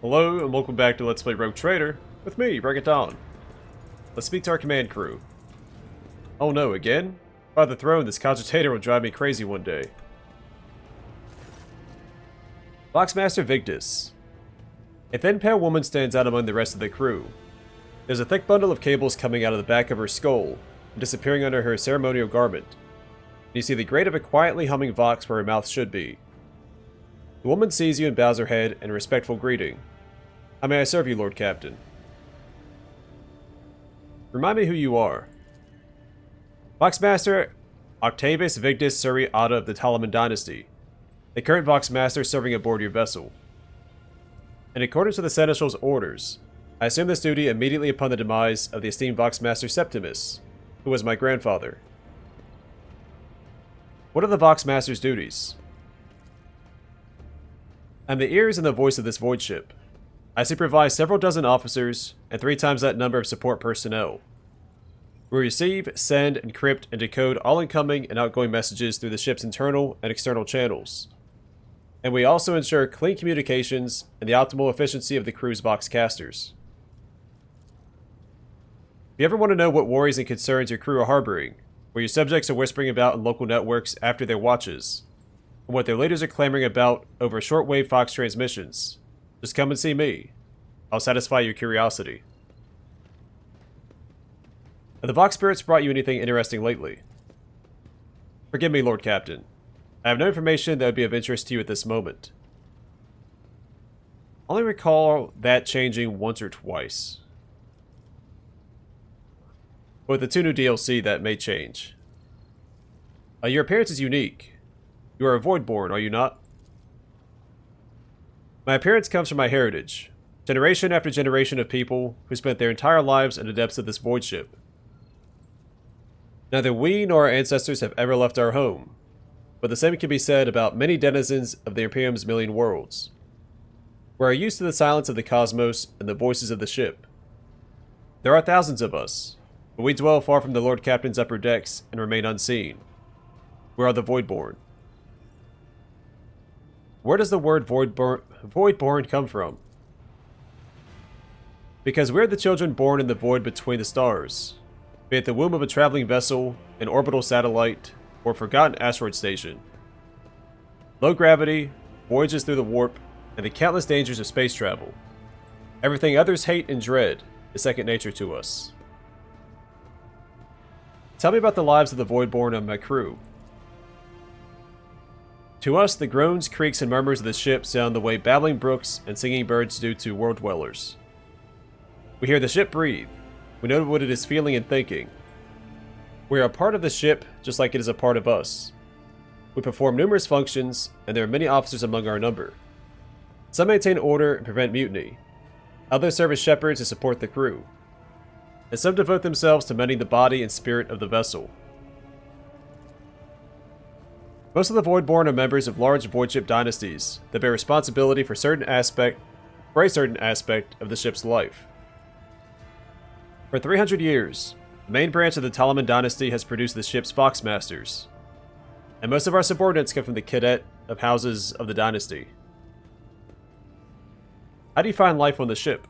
Hello and welcome back to Let's Play Rogue Trader with me, Bring It On. Let's speak to our command crew. Oh no, again? By the throne, this cogitator will drive me crazy one day. Boxmaster Victus. A thin pale woman stands out among the rest of the crew. There's a thick bundle of cables coming out of the back of her skull and disappearing under her ceremonial garment. You see the grate of a quietly humming vox where her mouth should be. The woman sees you and bows her head in a respectful greeting. How may I serve you, Lord Captain? Remind me who you are. Voxmaster Octavius Victus Suri Ada of the Ptolemon Dynasty, the current Voxmaster serving aboard your vessel. In accordance with the Seneschal's orders, I assume this duty immediately upon the demise of the esteemed Voxmaster Septimus, who was my grandfather. What are the Voxmaster's duties? I'm the ears and the voice of this void ship. I supervise several dozen officers and 3 times that number of support personnel. We receive, send, encrypt, and decode all incoming and outgoing messages through the ship's internal and external channels. And we also ensure clean communications and the optimal efficiency of the crew's Voxcasters. If you ever want to know what worries and concerns your crew are harboring, what your subjects are whispering about in local networks after their watches, and what their leaders are clamoring about over shortwave Fox transmissions, just come and see me. I'll satisfy your curiosity. Have the Vox Spirits brought you anything interesting lately? Forgive me, Lord Captain. I have no information that would be of interest to you at this moment. I only recall that changing once or twice. With the 2 new DLC, that may change. Your appearance is unique. You are a Voidborn, are you not? My appearance comes from my heritage. Generation after generation of people who spent their entire lives in the depths of this void ship. Neither we nor our ancestors have ever left our home, but the same can be said about many denizens of the Imperium's million worlds. We are used to the silence of the cosmos and the voices of the ship. There are thousands of us, but we dwell far from the Lord Captain's upper decks and remain unseen. We are the Voidborn. Where does the word Voidborn come from? Because we're the children born in the void between the stars, be it the womb of a traveling vessel, an orbital satellite, or a forgotten asteroid station. Low gravity, voyages through the warp, and the countless dangers of space travel. Everything others hate and dread is second nature to us. Tell me about the lives of the Voidborn and my crew. To us, the groans, creaks, and murmurs of the ship sound the way babbling brooks and singing birds do to world dwellers. We hear the ship breathe. We know what it is feeling and thinking. We are a part of the ship, just like it is a part of us. We perform numerous functions, and there are many officers among our number. Some maintain order and prevent mutiny. Others serve as shepherds to support the crew. And some devote themselves to mending the body and spirit of the vessel. Most of the Voidborn are members of large voidship dynasties that bear responsibility for a certain aspect of the ship's life. For 300 years, the main branch of the Ptolemon Dynasty has produced the ship's Voxmasters, and most of our subordinates come from the cadet of houses of the dynasty. How do you find life on the ship?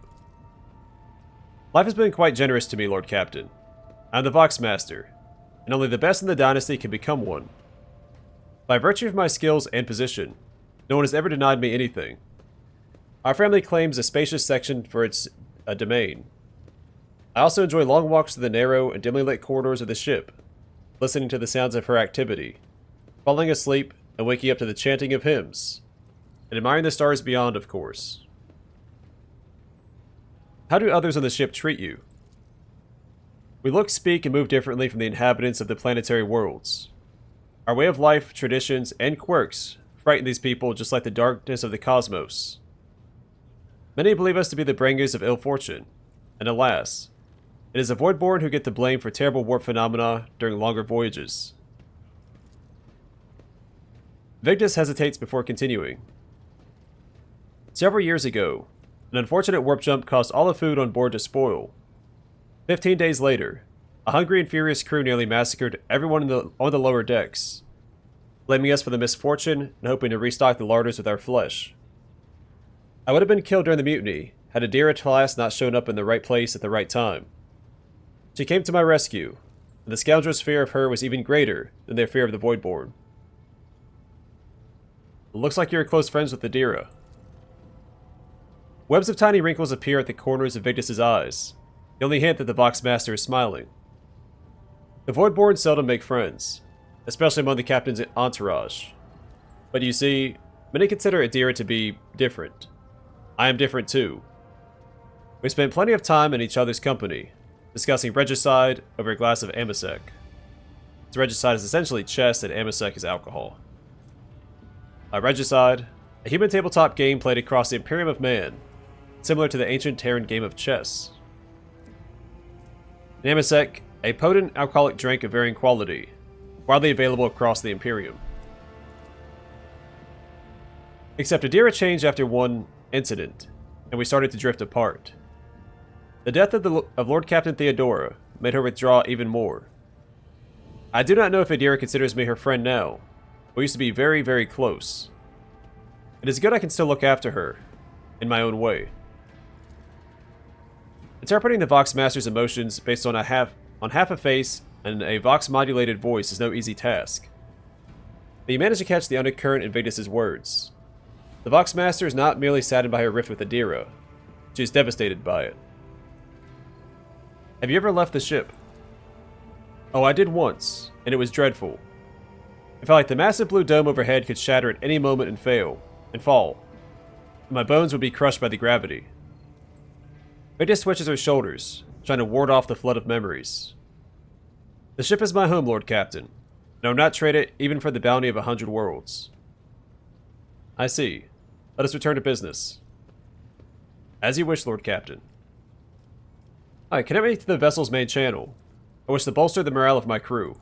Life has been quite generous to me, Lord Captain. I'm the Voxmaster, and only the best in the dynasty can become one. By virtue of my skills and position, no one has ever denied me anything. Our family claims a spacious section for its domain. I also enjoy long walks through the narrow and dimly lit corridors of the ship, listening to the sounds of her activity, falling asleep and waking up to the chanting of hymns, and admiring the stars beyond, of course. How do others on the ship treat you? We look, speak, and move differently from the inhabitants of the planetary worlds. Our way of life, traditions, and quirks frighten these people just like the darkness of the cosmos. Many believe us to be the bringers of ill fortune, and alas, it is the Voidborn who get the blame for terrible warp phenomena during longer voyages. Victus hesitates before continuing. Several years ago, an unfortunate warp jump caused all the food on board to spoil. 15 days later, a hungry and furious crew nearly massacred everyone on the lower decks, blaming us for the misfortune and hoping to restock the larders with our flesh. I would have been killed during the mutiny had Adira Talas not shown up in the right place at the right time. She came to my rescue, and the scoundrels' fear of her was even greater than their fear of the Voidborn. It looks like you're close friends with Adira. Webs of tiny wrinkles appear at the corners of Victus's eyes, the only hint that the Voxmaster is smiling. The Voidborn seldom make friends, especially among the captain's entourage. But you see, many consider Adira to be different. I am different too. We spent plenty of time in each other's company, discussing regicide over a glass of Amasec. So regicide is essentially chess and Amasec is alcohol. Regicide, a human tabletop game played across the Imperium of Man, similar to the ancient Terran game of chess. And Amasec, a potent alcoholic drink of varying quality, widely available across the Imperium. Except Adira changed after one incident, and we started to drift apart. The death of Lord Captain Theodora made her withdraw even more. I do not know if Adira considers me her friend now. We used to be very, very close. It is good I can still look after her, in my own way. Interpreting the Voxmaster's emotions based on half a face and a Vox-modulated voice is no easy task. But you manage to catch the undercurrent in Victus's words. The Voxmaster is not merely saddened by her rift with Adira. She is devastated by it. Have you ever left the ship? Oh, I did once, and it was dreadful. It felt like the massive blue dome overhead could shatter at any moment and fall. And my bones would be crushed by the gravity. Victus switches her shoulders, trying to ward off the flood of memories. The ship is my home, Lord Captain, and I will not trade it even for the bounty of 100 worlds. I see. Let us return to business. As you wish, Lord Captain. Alright, connect me to the vessel's main channel. I wish to bolster the morale of my crew.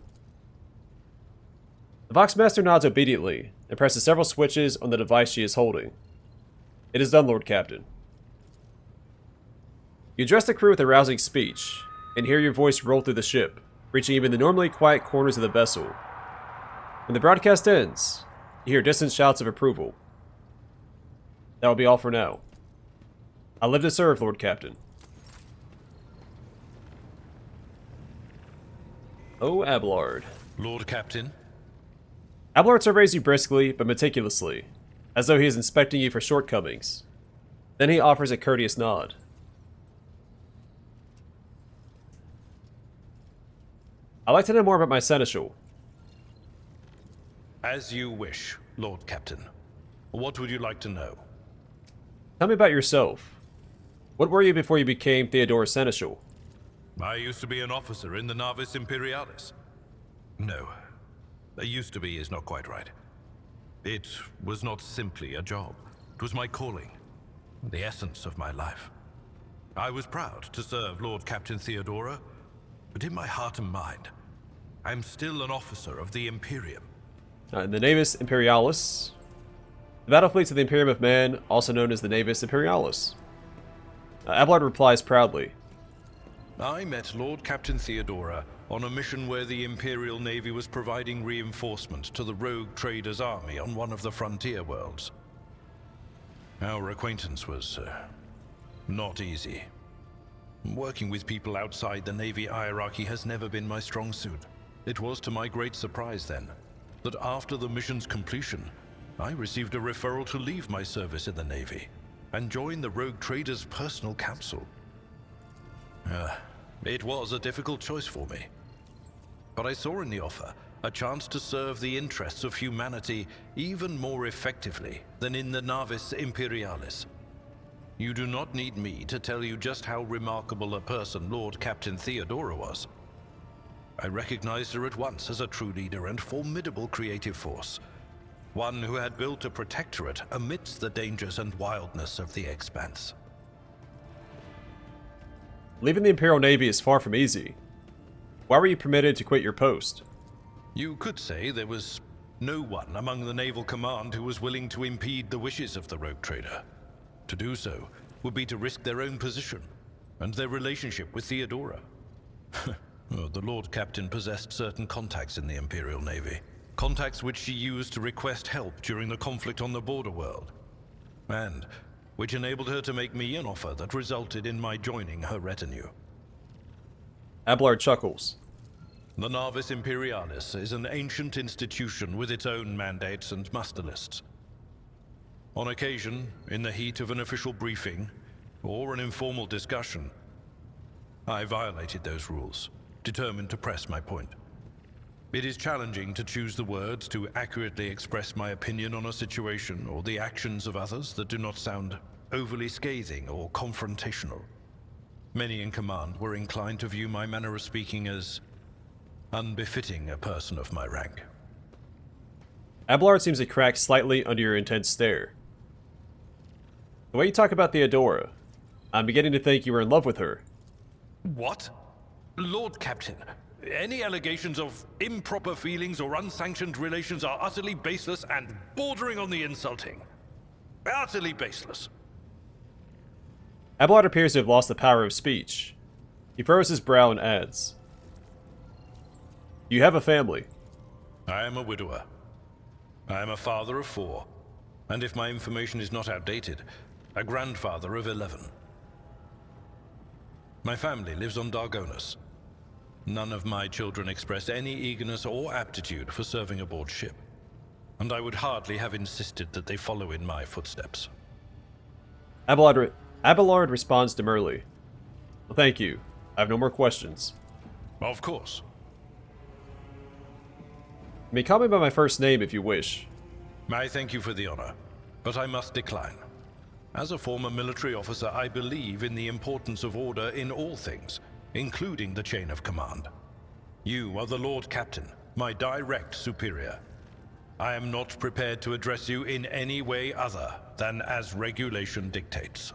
The Voxmaster nods obediently and presses several switches on the device she is holding. It is done, Lord Captain. You address the crew with a rousing speech, and hear your voice roll through the ship, reaching even the normally quiet corners of the vessel. When the broadcast ends, you hear distant shouts of approval. That will be all for now. I live to serve, Lord Captain. Oh, Abelard. Lord Captain? Abelard surveys you briskly, but meticulously, as though he is inspecting you for shortcomings. Then he offers a courteous nod. I'd like to know more about my seneschal. As you wish, Lord Captain. What would you like to know? Tell me about yourself. What were you before you became Theodora's seneschal? I used to be an officer in the Navis Imperialis. No, used to be is not quite right. It was not simply a job. It was my calling, the essence of my life. I was proud to serve Lord Captain Theodora, but in my heart and mind, I'm still an officer of the Imperium. In the Navis Imperialis. The battle fleets of the Imperium of Man, also known as the Navis Imperialis. Abelard replies proudly. I met Lord Captain Theodora on a mission where the Imperial Navy was providing reinforcement to the rogue traders' army on one of the frontier worlds. Our acquaintance was not easy. Working with people outside the Navy hierarchy has never been my strong suit. It was to my great surprise then, that after the mission's completion, I received a referral to leave my service in the Navy and join the rogue traders' personal council. It was a difficult choice for me. But I saw in the offer a chance to serve the interests of humanity even more effectively than in the Navis Imperialis. You do not need me to tell you just how remarkable a person Lord Captain Theodora was. I recognized her at once as a true leader and formidable creative force. One who had built a protectorate amidst the dangers and wildness of the expanse. Leaving the Imperial Navy is far from easy. Why were you permitted to quit your post? You could say there was no one among the naval command who was willing to impede the wishes of the rogue trader. To do so would be to risk their own position and their relationship with Theodora. The Lord Captain possessed certain contacts in the Imperial Navy. Contacts which she used to request help during the conflict on the border world. And which enabled her to make me an offer that resulted in my joining her retinue. Abelard chuckles. The Navis Imperialis is an ancient institution with its own mandates and muster lists. On occasion, in the heat of an official briefing, or an informal discussion, I violated those rules, determined to press my point. It is challenging to choose the words to accurately express my opinion on a situation or the actions of others that do not sound overly scathing or confrontational. Many in command were inclined to view my manner of speaking as unbefitting a person of my rank. Abelard seems to crack slightly under your intense stare. The way you talk about Theodora, I'm beginning to think you were in love with her. What? Lord Captain, any allegations of improper feelings or unsanctioned relations are utterly baseless and bordering on the insulting. Utterly baseless. Abelard appears to have lost the power of speech. He furrows his brow and adds, "You have a family." I am a widower. I am a father of 4, and if my information is not outdated, a grandfather of 11. My family lives on Dargonus. None of my children express any eagerness or aptitude for serving aboard ship, and I would hardly have insisted that they follow in my footsteps. Abelard responds demurely. "Well, thank you. I have no more questions." Of course. You may call me by my first name if you wish. I thank you for the honor, but I must decline. As a former military officer, I believe in the importance of order in all things, including the chain of command. You are the Lord Captain, my direct superior. I am not prepared to address you in any way other than as regulation dictates.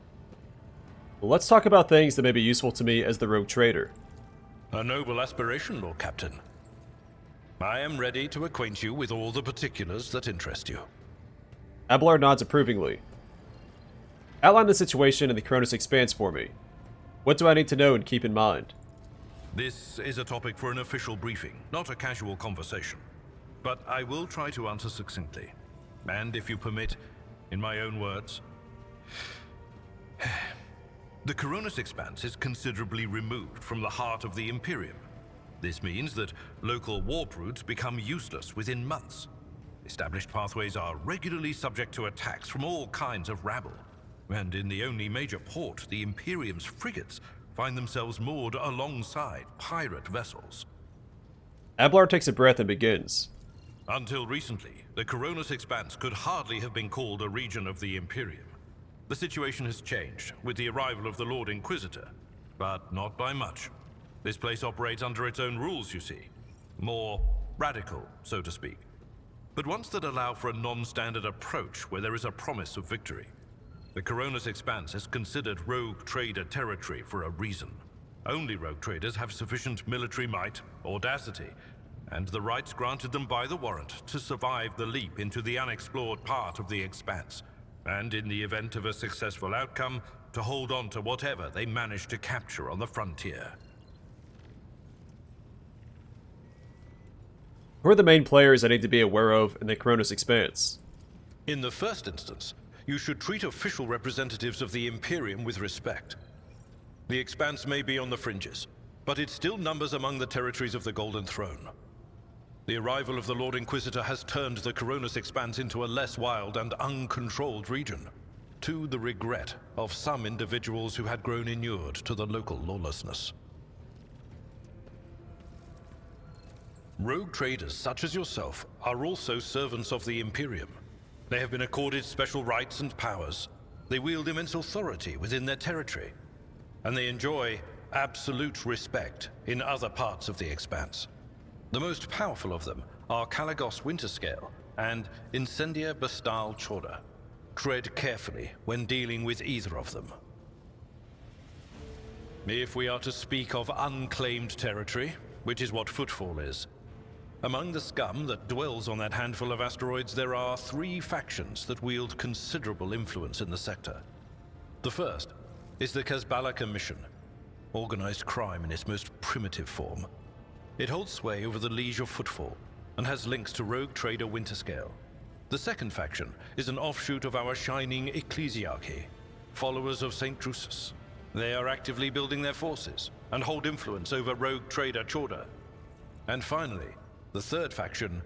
Well, let's talk about things that may be useful to me as the rogue trader. A noble aspiration, Lord Captain. I am ready to acquaint you with all the particulars that interest you. Abelard nods approvingly. Outline the situation in the Cronus Expanse for me. What do I need to know and keep in mind? This is a topic for an official briefing, not a casual conversation. But I will try to answer succinctly. And if you permit, in my own words. The Cronus Expanse is considerably removed from the heart of the Imperium. This means that local warp routes become useless within months. Established pathways are regularly subject to attacks from all kinds of rabble. And in the only major port, the Imperium's frigates find themselves moored alongside pirate vessels. Abelard takes a breath and begins. Until recently, the Cronus Expanse could hardly have been called a region of the Imperium. The situation has changed with the arrival of the Lord Inquisitor, but not by much. This place operates under its own rules, you see. More radical, so to speak. But ones that allow for a non-standard approach where there is a promise of victory. The Cronus Expanse is considered rogue trader territory for a reason. Only rogue traders have sufficient military might, audacity, and the rights granted them by the warrant to survive the leap into the unexplored part of the Expanse, and in the event of a successful outcome, to hold on to whatever they manage to capture on the frontier. Who are the main players I need to be aware of in the Cronus Expanse? In the first instance, you should treat official representatives of the Imperium with respect. The Expanse may be on the fringes, but it still numbers among the territories of the Golden Throne. The arrival of the Lord Inquisitor has turned the Cronus Expanse into a less wild and uncontrolled region, to the regret of some individuals who had grown inured to the local lawlessness. Rogue traders such as yourself are also servants of the Imperium. They have been accorded special rights and powers. They wield immense authority within their territory, and they enjoy absolute respect in other parts of the Expanse. The most powerful of them are Kalagos Winterscale and Incendia Bastal Chorda. Tread carefully when dealing with either of them. If we are to speak of unclaimed territory, which is what Footfall is, among the scum that dwells on that handful of asteroids, there are 3 factions that wield considerable influence in the sector. The first is the Kazbala Commission, organized crime in its most primitive form. It holds sway over the Liege of Footfall, and has links to rogue trader Winterscale. The second faction is an offshoot of our shining ecclesiarchy, followers of St. Drusus. They are actively building their forces and hold influence over rogue trader Chorda. And finally, the third faction,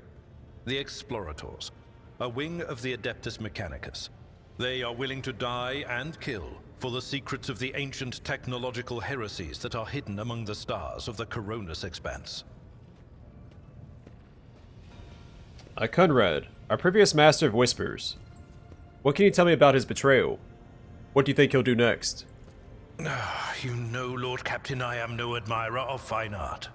the Explorators, a wing of the Adeptus Mechanicus. They are willing to die and kill for the secrets of the ancient technological heresies that are hidden among the stars of the Coronis expanse. Conrad, our previous master of whispers. What can you tell me about his betrayal? What do you think he'll do next? You know, Lord Captain, I am no admirer of fine art.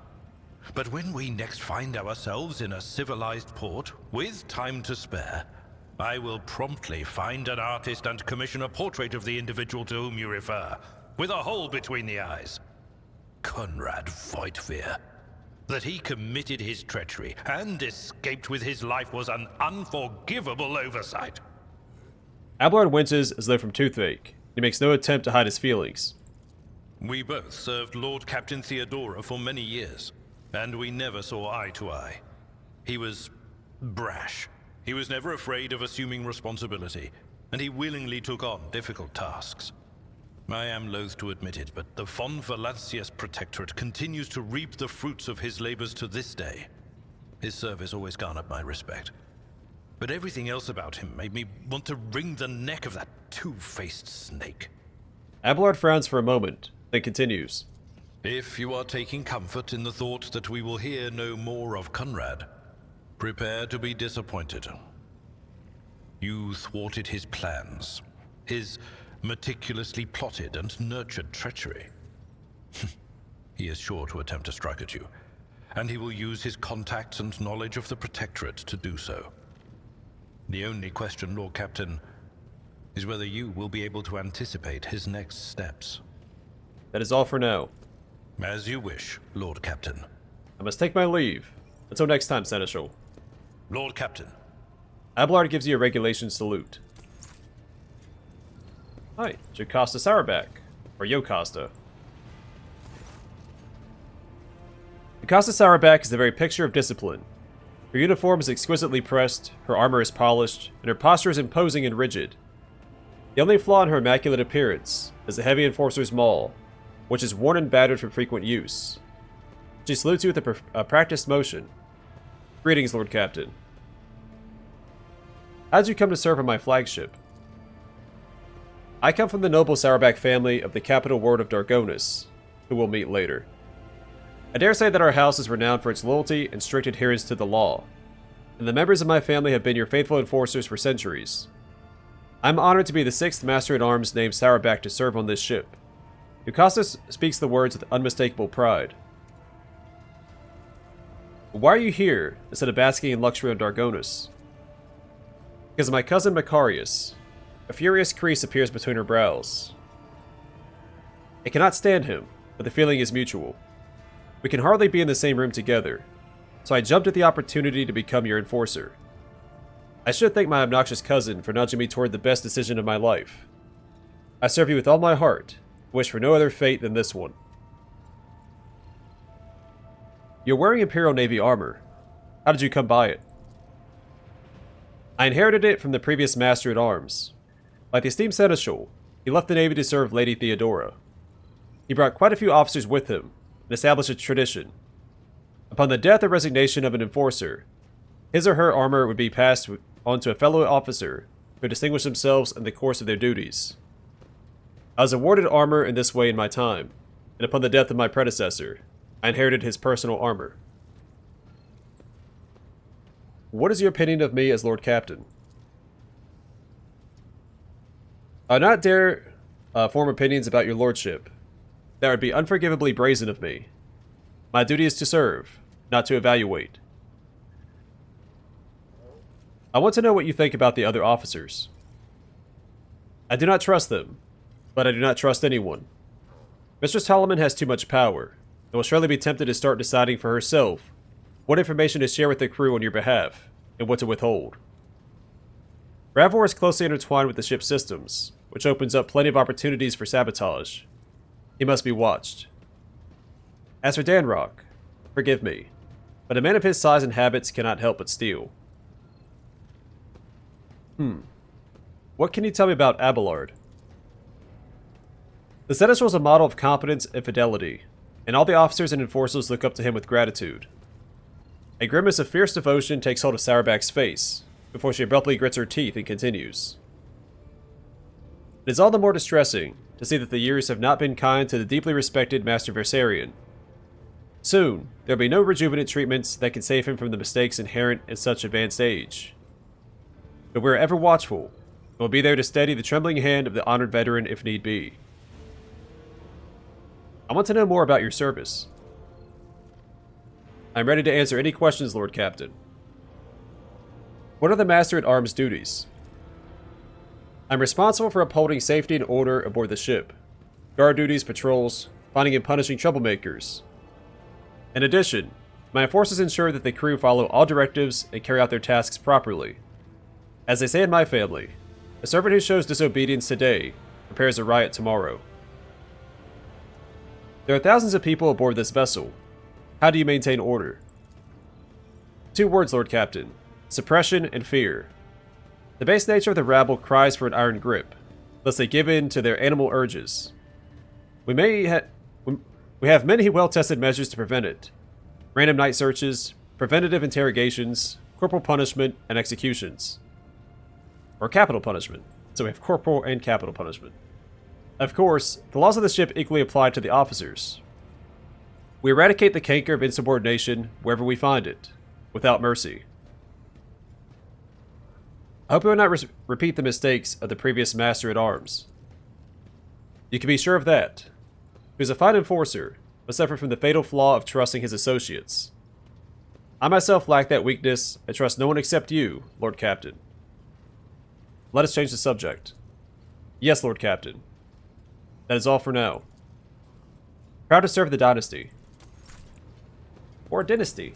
But when we next find ourselves in a civilized port, with time to spare, I will promptly find an artist and commission a portrait of the individual to whom you refer, with a hole between the eyes. Conrad Voigtveer. That he committed his treachery and escaped with his life was an unforgivable oversight. Abelard winces as though from toothache. He makes no attempt to hide his feelings. We both served Lord Captain Theodora for many years, and we never saw eye to eye. He was brash. He was never afraid of assuming responsibility, and he willingly took on difficult tasks. I am loath to admit it, but the Von Valancius Protectorate continues to reap the fruits of his labors to this day. His service always garnered my respect. But everything else about him made me want to wring the neck of that two-faced snake. Abelard frowns for a moment, then continues. If you are taking comfort in the thought that we will hear no more of Conrad, prepare to be disappointed. You thwarted his plans, his meticulously plotted and nurtured treachery. He is sure to attempt to strike at you, and he will use his contacts and knowledge of the Protectorate to do so. The only question, Lord Captain, is whether you will be able to anticipate his next steps. That is all for now. As you wish, Lord Captain. I must take my leave. Until next time, Seneschal. Lord Captain. Abelard gives you a regulation salute. Hi, Jocasta Sauerback. Or Yocasta. Jocasta Sauerback is the very picture of discipline. Her uniform is exquisitely pressed, her armor is polished, and her posture is imposing and rigid. The only flaw in her immaculate appearance is the heavy enforcer's maul, which is worn and battered from frequent use. She salutes you with a practiced motion. Greetings, Lord Captain. How did you come to serve on my flagship? I come from the noble Sauerback family of the capital ward of Dargonis, who we'll meet later. I dare say that our house is renowned for its loyalty and strict adherence to the law, and the members of my family have been your faithful enforcers for centuries. I'm honored to be the 6th Master-at-Arms named Sauerback to serve on this ship. Jocasta speaks the words with unmistakable pride. Why are you here, instead of basking in luxury on Dargonis? Because of my cousin Macarius. A furious crease appears between her brows. I cannot stand him, but the feeling is mutual. We can hardly be in the same room together, so I jumped at the opportunity to become your enforcer. I should thank my obnoxious cousin for nudging me toward the best decision of my life. I serve you with all my heart, and wish for no other fate than this one. You're wearing Imperial Navy armor. How did you come by it? I inherited it from the previous Master-at-Arms. Like the esteemed Seneschal, he left the Navy to serve Lady Theodora. He brought quite a few officers with him, and established a tradition. Upon the death or resignation of an enforcer, his or her armor would be passed on to a fellow officer who distinguished themselves in the course of their duties. I was awarded armor in this way in my time, and upon the death of my predecessor, I inherited his personal armor. What is your opinion of me as Lord Captain? I would not dare form opinions about your lordship. That would be unforgivably brazen of me. My duty is to serve, not to evaluate. I want to know what you think about the other officers. I do not trust them, but I do not trust anyone. Mistress Holloman has too much power, and will surely be tempted to start deciding for herself what information to share with the crew on your behalf, and what to withhold. Ravor is closely intertwined with the ship's systems, which opens up plenty of opportunities for sabotage. He must be watched. As for Danrock, forgive me, but a man of his size and habits cannot help but steal. What can you tell me about Abelard? The seneschal is a model of competence and fidelity, and all the officers and enforcers look up to him with gratitude. A grimace of fierce devotion takes hold of Sourback's face, before she abruptly grits her teeth and continues. It is all the more distressing to see that the years have not been kind to the deeply respected Master Versarian. Soon, there will be no rejuvenant treatments that can save him from the mistakes inherent in such advanced age. But we are ever watchful, and will be there to steady the trembling hand of the honored veteran if need be. I want to know more about your service. I am ready to answer any questions, Lord Captain. What are the Master-at-Arms' duties? I am responsible for upholding safety and order aboard the ship. Guard duties, patrols, finding and punishing troublemakers. In addition, my enforcers ensure that the crew follow all directives and carry out their tasks properly. As they say in my family, a servant who shows disobedience today prepares a riot tomorrow. There are thousands of people aboard this vessel. How do you maintain order? 2 words, Lord Captain. Suppression and fear. The base nature of the rabble cries for an iron grip, lest they give in to their animal urges. We have many well-tested measures to prevent it. Random night searches, preventative interrogations, corporal punishment, and executions. Or capital punishment. So we have corporal and capital punishment. Of course, the laws of the ship equally apply to the officers. We eradicate the canker of insubordination wherever we find it, without mercy. I hope you will not repeat the mistakes of the previous Master-at-Arms. You can be sure of that. He was a fine enforcer, but suffered from the fatal flaw of trusting his associates. I myself lack that weakness and trust no one except you, Lord Captain. Let us change the subject. Yes, Lord Captain. That is all for now. Proud to serve the dynasty. Or dynasty.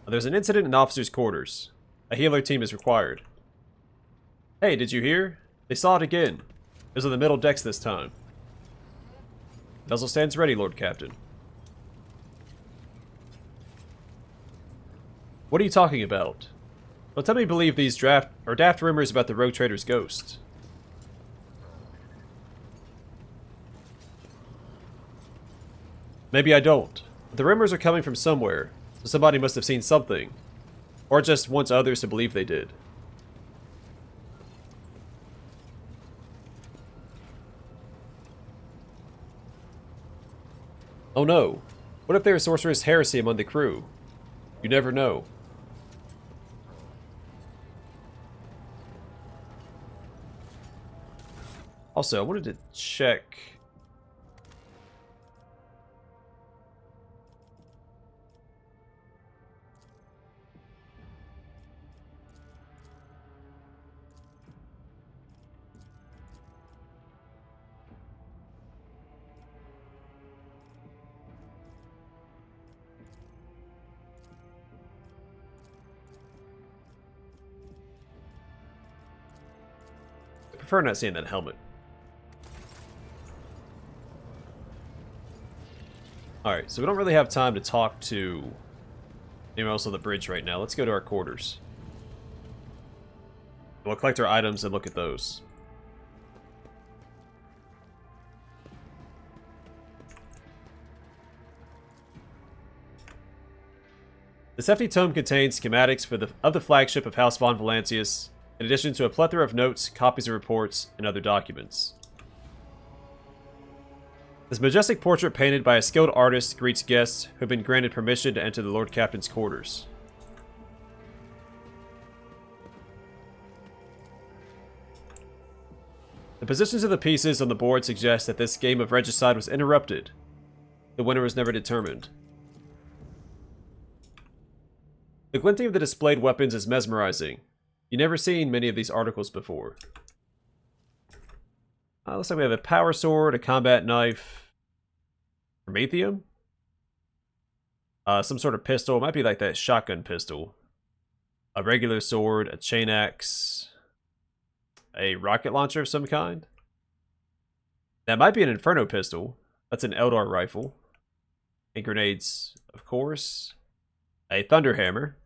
There's an incident in officers' quarters. A healer team is required. Hey, did you hear? They saw it again. It was on the middle decks this time. Vessel stands ready, Lord Captain. What are you talking about? Don't tell me you believe these daft rumors about the rogue trader's ghost. Maybe I don't. But the rumors are coming from somewhere, so somebody must have seen something. Or just wants others to believe they did. Oh no. What if there is sorceress heresy among the crew? You never know. Also, I wanted to check. I prefer not seeing that helmet. Alright, so we don't really have time to talk to anyone else on the bridge right now. Let's go to our quarters. We'll collect our items and look at those. This hefty tome contains schematics of the flagship of House von Valancius, in addition to a plethora of notes, copies of reports, and other documents. This majestic portrait painted by a skilled artist greets guests who have been granted permission to enter the Lord Captain's quarters. The positions of the pieces on the board suggest that this game of regicide was interrupted. The winner was never determined. The glinting of the displayed weapons is mesmerizing. You've never seen many of these articles before. Looks like we have a power sword, a combat knife, Prometheum? Some sort of pistol. It might be like that shotgun pistol. A regular sword, a chain axe, a rocket launcher of some kind. That might be an Inferno pistol. That's an Eldar rifle. And grenades, of course. A thunder hammer.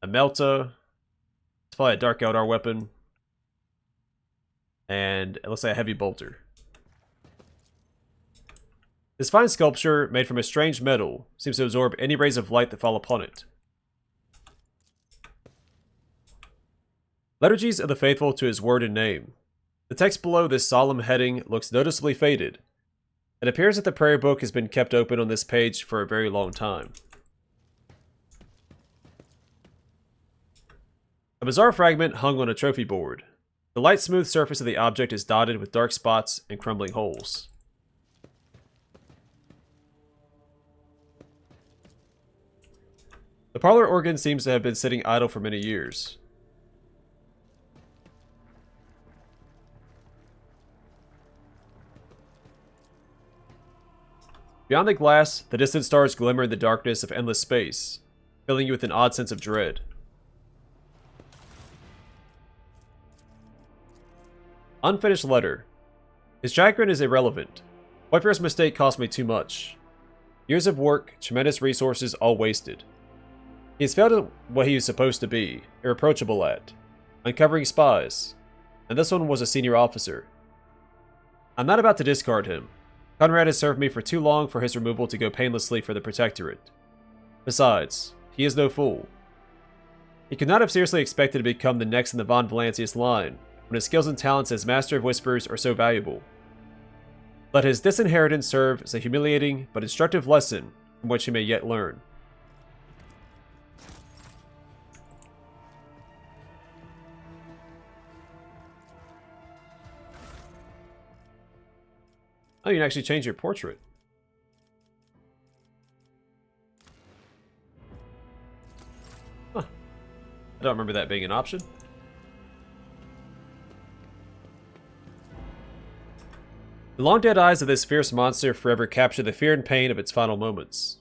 A melta. It's probably a dark Eldar weapon. And it looks like a heavy bolter. This fine sculpture, made from a strange metal, seems to absorb any rays of light that fall upon it. Liturgies of the Faithful to His Word and Name. The text below this solemn heading looks noticeably faded. It appears that the prayer book has been kept open on this page for a very long time. A bizarre fragment hung on a trophy board. The light smooth surface of the object is dotted with dark spots and crumbling holes. The parlor organ seems to have been sitting idle for many years. Beyond the glass, the distant stars glimmer in the darkness of endless space, filling you with an odd sense of dread. Unfinished letter. His chagrin is irrelevant. Whitebeard's mistake cost me too much. Years of work, tremendous resources, all wasted. He has failed at what he was supposed to be, irreproachable at, uncovering spies, and this one was a senior officer. I'm not about to discard him. Conrad has served me for too long for his removal to go painlessly for the Protectorate. Besides, he is no fool. He could not have seriously expected to become the next in the Von Valancius line, when his skills and talents as Master of Whispers are so valuable. Let his disinheritance serve as a humiliating but instructive lesson from which he may yet learn. Oh, you can actually change your portrait. Huh. I don't remember that being an option. The long dead eyes of this fierce monster forever capture the fear and pain of its final moments.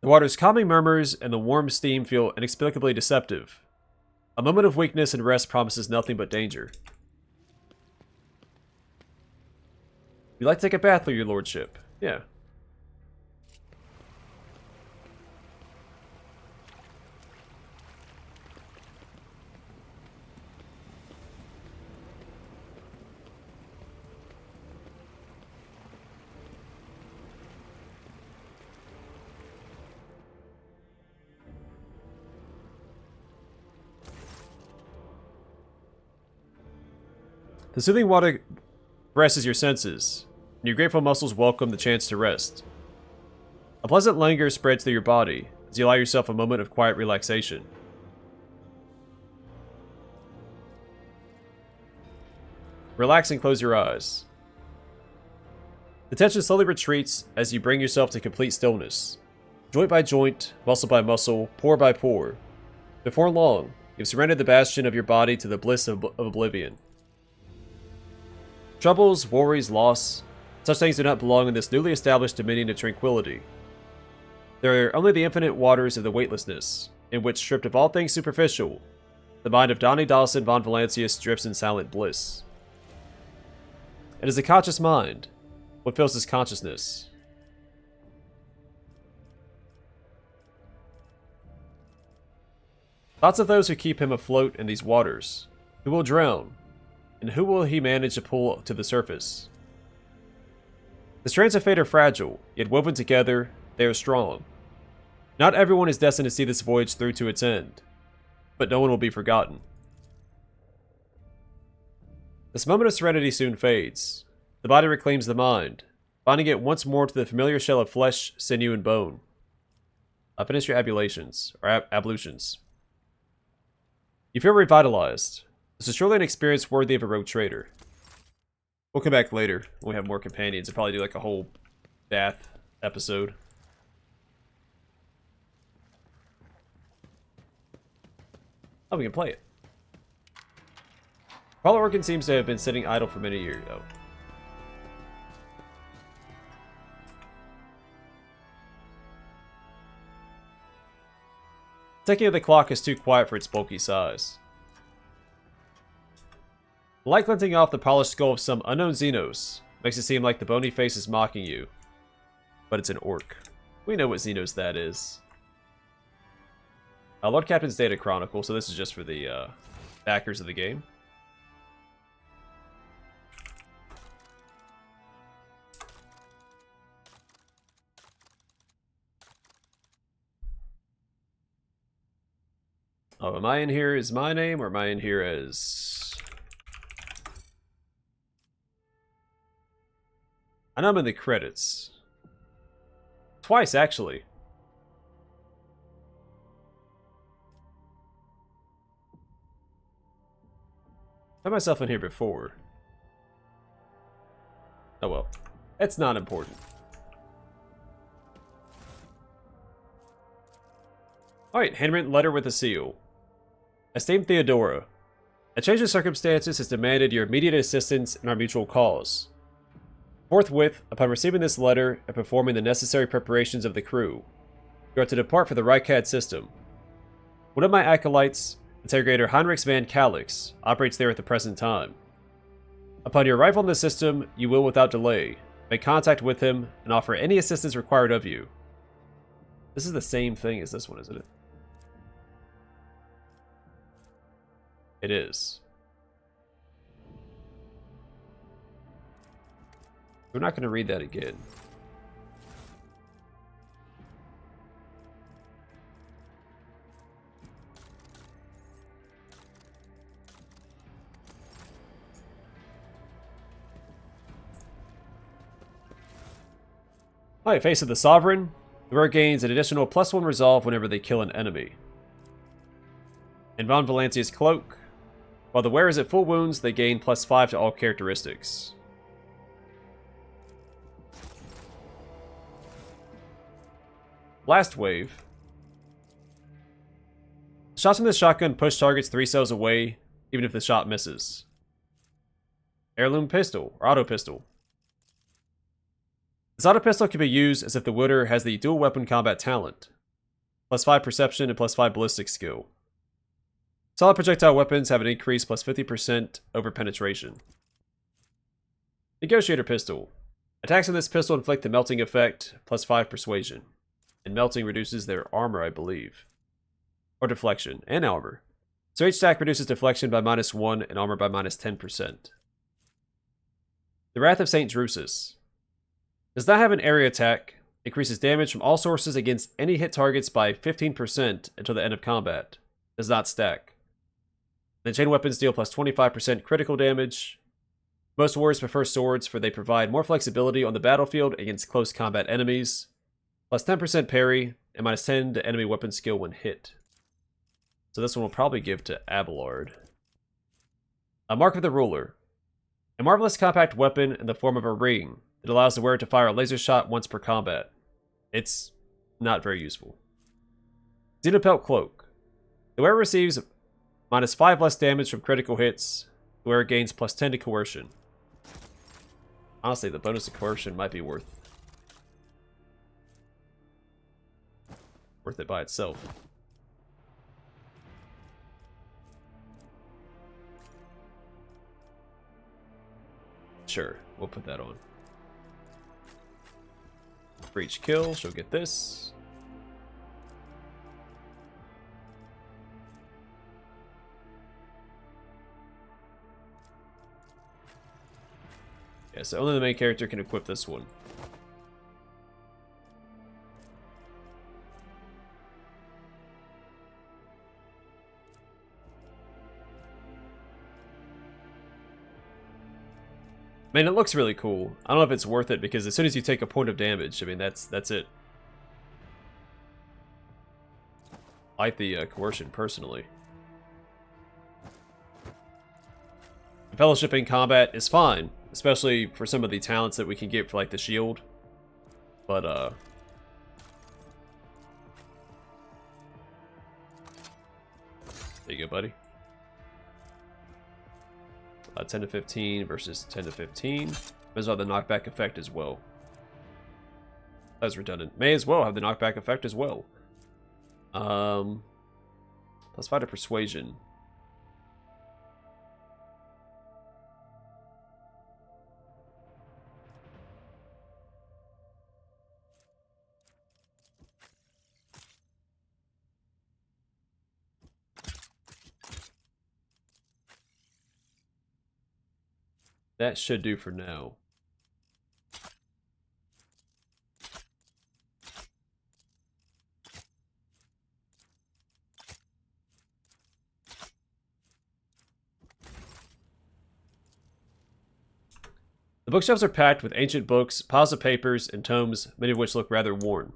The water's calming murmurs and the warm steam feel inexplicably deceptive. A moment of weakness and rest promises nothing but danger. You'd like to take a bath, your lordship? Yeah. The soothing water caresses your senses, and your grateful muscles welcome the chance to rest. A pleasant languor spreads through your body as you allow yourself a moment of quiet relaxation. Relax and close your eyes. The tension slowly retreats as you bring yourself to complete stillness. Joint by joint, muscle by muscle, pore by pore. Before long, you've surrendered the bastion of your body to the bliss of oblivion. Troubles, worries, loss, such things do not belong in this newly established dominion of tranquility. There are only the infinite waters of the weightlessness, in which, stripped of all things superficial, the mind of Donnie Dawson von Valancius drifts in silent bliss. It is a conscious mind. What fills his consciousness? Thoughts of those who keep him afloat in these waters. Who will drown? And who will he manage to pull to the surface? The strands of fate are fragile, yet woven together, they are strong. Not everyone is destined to see this voyage through to its end, but no one will be forgotten. This moment of serenity soon fades. The body reclaims the mind, binding it once more to the familiar shell of flesh, sinew, and bone. Finish your ablutions. You feel revitalized. This is surely an experience worthy of a rogue trader. We'll come back later when we have more companions and probably do like a whole bath episode. Oh, we can play it. Parlor organ seems to have been sitting idle for many years. Oh. The ticking of the clock is too quiet for its bulky size. Like glinting off the polished skull of some unknown Xenos. Makes it seem like the bony face is mocking you. But it's an orc. We know what Xenos that is. Lord Captain's Data Chronicle, so this is just for the backers of the game. Oh, am I in here as my name, or am I in here as... I know I'm in the credits. Twice, actually. I found myself in here before. Oh well. It's not important. Alright, handwritten letter with a seal. Esteemed Theodora, a change of circumstances has demanded your immediate assistance in our mutual cause. Forthwith, upon receiving this letter and performing the necessary preparations of the crew, you are to depart for the Rycad system. One of my acolytes, Interrogator Heinrichs van Calix, operates there at the present time. Upon your arrival in the system, you will, without delay, make contact with him and offer any assistance required of you. This is the same thing as this one, isn't it? It is. We're not going to read that again. Alright, Face of the Sovereign. The wearer gains an additional +1 resolve whenever they kill an enemy. In Von Valancia's Cloak, while the wearer is at full wounds, they gain +5 to all characteristics. Blast Wave. Shots from this shotgun push targets 3 cells away, even if the shot misses. Heirloom Pistol, or Auto Pistol. This auto pistol can be used as if the wielder has the dual weapon combat talent. +5 perception and +5 ballistic skill. Solid projectile weapons have an increase +50% over penetration. Negotiator Pistol. Attacks on this pistol inflict the melting effect, +5 persuasion. And melting reduces their armor, I believe. Or deflection, and armor. So each stack reduces deflection by -1 and armor by -10%. The Wrath of St. Drusus. Does not have an area attack. Increases damage from all sources against any hit targets by 15% until the end of combat. Does not stack. The chain weapons deal +25% critical damage. Most warriors prefer swords for they provide more flexibility on the battlefield against close combat enemies. +10% parry, and -10 to enemy weapon skill when hit. So this one will probably give to Abelard. A Mark of the Ruler. A marvelous compact weapon in the form of a ring. It allows the wearer to fire a laser shot once per combat. It's not very useful. Xenopelt Cloak. The wearer receives -5 less damage from critical hits. The wearer gains +10 to coercion. Honestly, the bonus to coercion might be worth it by itself. Sure, we'll put that on. For each kill, she'll get this. Yeah, so only the main character can equip this one. Man, it looks really cool. I don't know if it's worth it because as soon as you take a point of damage, I mean, that's it. I like the coercion personally. Fellowship in combat is fine, especially for some of the talents that we can get for like the shield. But there you go, buddy. 10 to 15 versus 10 to 15. May as well have the knockback effect as well. That's redundant. May as well have the knockback effect as well. +5 to persuasion. that should do for now. The bookshelves are packed with ancient books, piles of papers, and tomes, many of which look rather worn.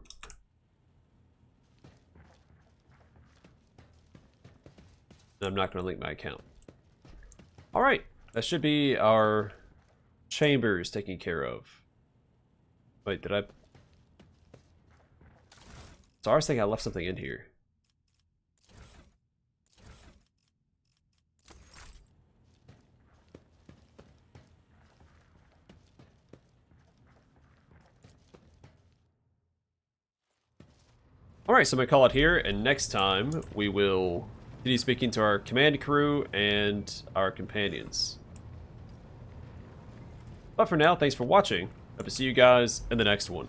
I'm not going to link my account. Alright, that should be our chambers taken care of. Wait, did I... So I was thinking I left something in here. Alright, so I'm going to call it here, and next time we will continue speaking to our command crew and our companions. But for now, thanks for watching. Hope to see you guys in the next one.